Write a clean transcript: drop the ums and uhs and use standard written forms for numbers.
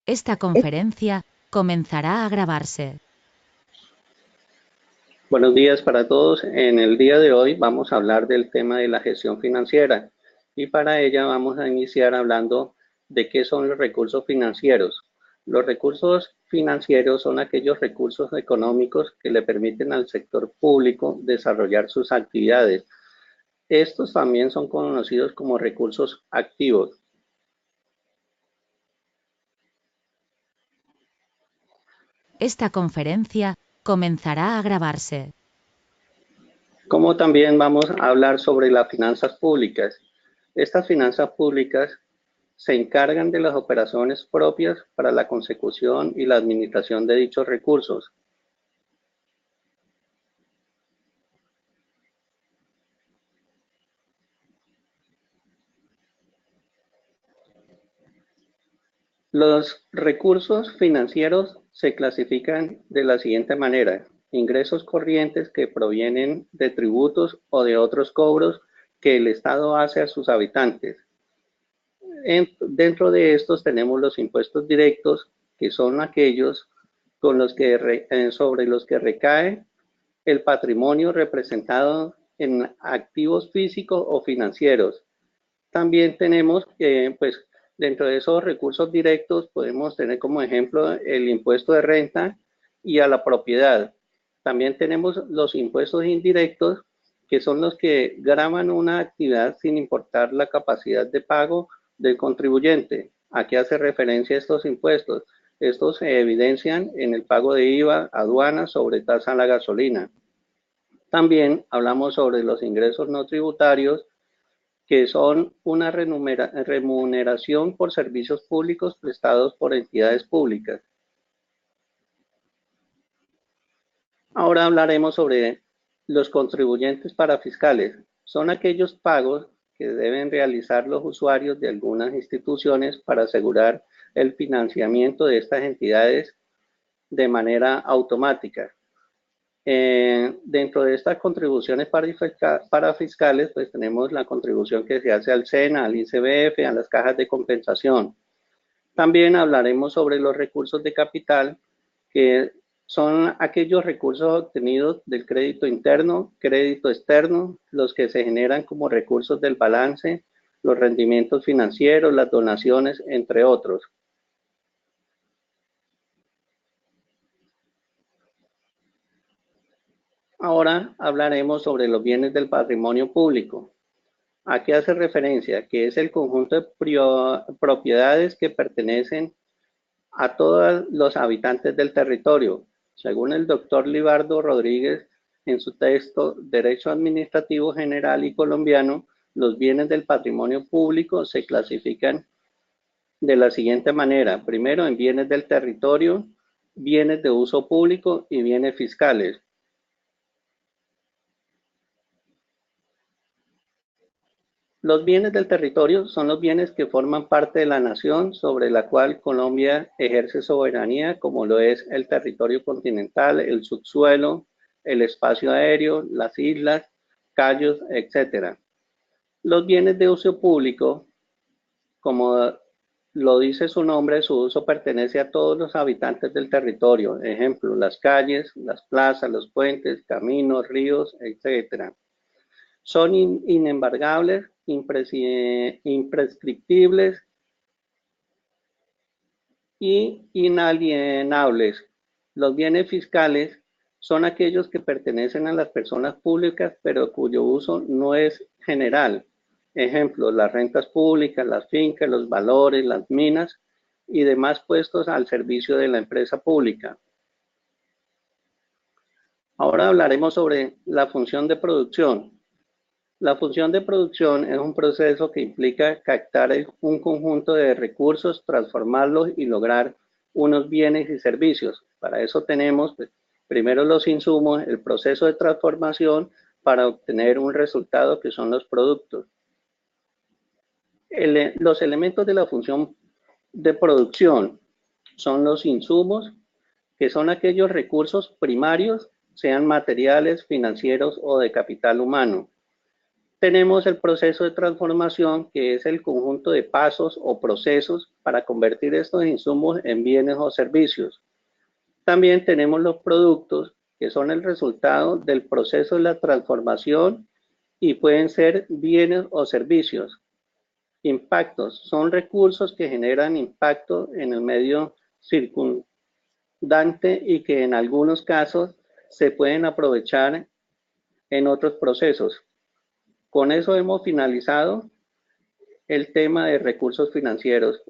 Esta conferencia comenzará a grabarse. Buenos días para todos. En el día de hoy vamos a hablar del tema de la gestión financiera y para ella vamos a iniciar hablando de qué son los recursos financieros. Los recursos financieros son aquellos recursos económicos que le permiten al sector público desarrollar sus actividades. Estos también son conocidos como recursos activos. Esta conferencia comenzará a grabarse. Como también vamos a hablar sobre las finanzas públicas. Estas finanzas públicas se encargan de las operaciones propias para la consecución y la administración de dichos recursos. Los recursos financieros se clasifican de la siguiente manera: ingresos corrientes que provienen de tributos o de otros cobros que el Estado hace a sus habitantes. Dentro de estos tenemos los impuestos directos, que son aquellos sobre los que recae el patrimonio representado en activos físicos o financieros. También tenemos pues dentro de esos recursos directos podemos tener como ejemplo el impuesto de renta y a la propiedad. También tenemos los impuestos indirectos, que son los que gravan una actividad sin importar la capacidad de pago del contribuyente. ¿A qué hace referencia estos impuestos? Estos se evidencian en el pago de IVA, aduanas, sobretasa a la gasolina. También hablamos sobre los ingresos no tributarios, que son una remuneración por servicios públicos prestados por entidades públicas. Ahora hablaremos sobre los contribuyentes parafiscales. Son aquellos pagos que deben realizar los usuarios de algunas instituciones para asegurar el financiamiento de estas entidades de manera automática. Dentro de estas contribuciones parafiscales, pues tenemos la contribución que se hace al SENA, al ICBF, a las cajas de compensación. También hablaremos sobre los recursos de capital, que son aquellos recursos obtenidos del crédito interno, crédito externo, los que se generan como recursos del balance, los rendimientos financieros, las donaciones, entre otros. Ahora hablaremos sobre los bienes del patrimonio público. ¿A qué hace referencia? Que es el conjunto de propiedades que pertenecen a todos los habitantes del territorio. Según el doctor Libardo Rodríguez, en su texto Derecho Administrativo General y Colombiano, los bienes del patrimonio público se clasifican de la siguiente manera: primero, en bienes del territorio, bienes de uso público y bienes fiscales. Los bienes del territorio son los bienes que forman parte de la nación sobre la cual Colombia ejerce soberanía, como lo es el territorio continental, el subsuelo, el espacio aéreo, las islas, cayos, etc. Los bienes de uso público, como lo dice su nombre, su uso pertenece a todos los habitantes del territorio. Ejemplo, las calles, las plazas, los puentes, caminos, ríos, etc. Son inembargables, imprescriptibles y inalienables. Los bienes fiscales son aquellos que pertenecen a las personas públicas, pero cuyo uso no es general. Ejemplo, las rentas públicas, las fincas, los valores, las minas y demás puestos al servicio de la empresa pública. Ahora hablaremos sobre la función de producción. La función de producción es un proceso que implica captar un conjunto de recursos, transformarlos y lograr unos bienes y servicios. Para eso tenemos primero los insumos, el proceso de transformación para obtener un resultado que son los productos. Los elementos de la función de producción son los insumos, que son aquellos recursos primarios, sean materiales, financieros o de capital humano. tenemos el proceso de transformación, que es el conjunto de pasos o procesos para convertir estos insumos en bienes o servicios. También tenemos los productos, que son el resultado del proceso de la transformación y pueden ser bienes o servicios. Impactos son recursos que generan impacto en el medio circundante y que en algunos casos se pueden aprovechar en otros procesos. Con eso hemos finalizado el tema de recursos financieros.